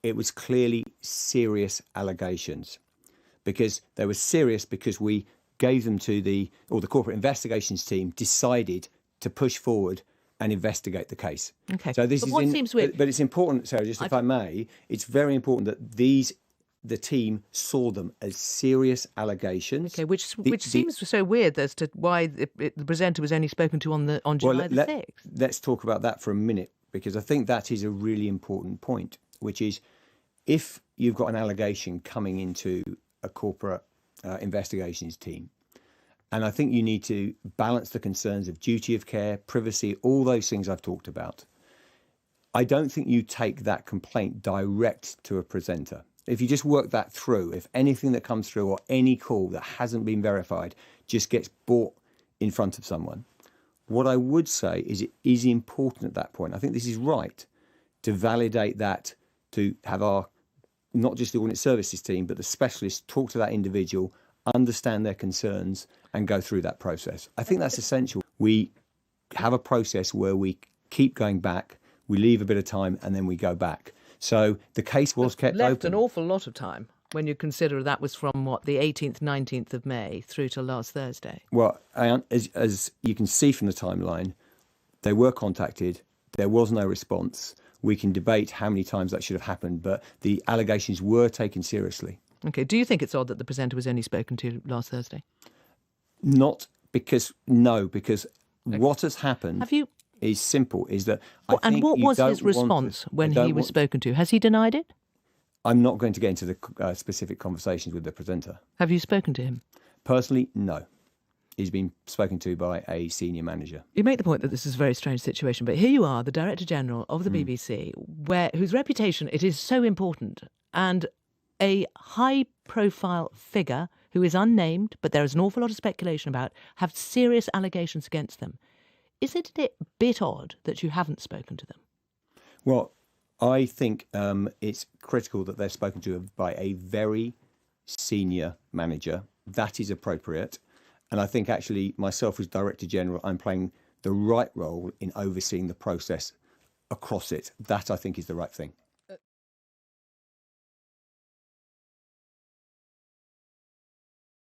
it was clearly serious allegations, because they were serious because we gave them to the corporate investigations team decided to push forward and investigate the case. Okay. So this But is what seems weird- but it's important, Sarah, just if I may, it's very important that the team saw them as serious allegations. Okay, which seems so weird as to why the presenter was only spoken to on July the 6th. Let's talk about that for a minute, because I think that is a really important point, which is if you've got an allegation coming into a corporate investigations team, and I think you need to balance the concerns of duty of care, privacy, all those things I've talked about. I don't think you take that complaint direct to a presenter. If you just work that through, if anything that comes through or any call that hasn't been verified just gets brought in front of someone, what I would say is it is important at that point. I think this is right to validate that, to have our, not just the audit services team, but the specialists talk to that individual, understand their concerns and go through that process. I think that's essential. We have a process where we keep going back, we leave a bit of time and then we go back. So the case was kept left open. An awful lot of time when you consider that was from, the 18th, 19th of May through to last Thursday. Well, as you can see from the timeline, they were contacted. There was no response. We can debate how many times that should have happened, but the allegations were taken seriously. Okay. Do you think it's odd that the presenter was only spoken to last Thursday? Because what has happened is simple, is that And what was his response when he was spoken to? Has he denied it? I'm not going to get into the specific conversations with the presenter. Have you spoken to him? Personally, no. He's been spoken to by a senior manager. You make the point that this is a very strange situation, but here you are, the Director General of the BBC, whose reputation it is so important, and a high-profile figure who is unnamed, but there is an awful lot of speculation about, have serious allegations against them. Isn't it a bit odd that you haven't spoken to them? Well, I think it's critical that they're spoken to by a very senior manager. That is appropriate. And I think actually myself as Director General, I'm playing the right role in overseeing the process across it. That I think is the right thing.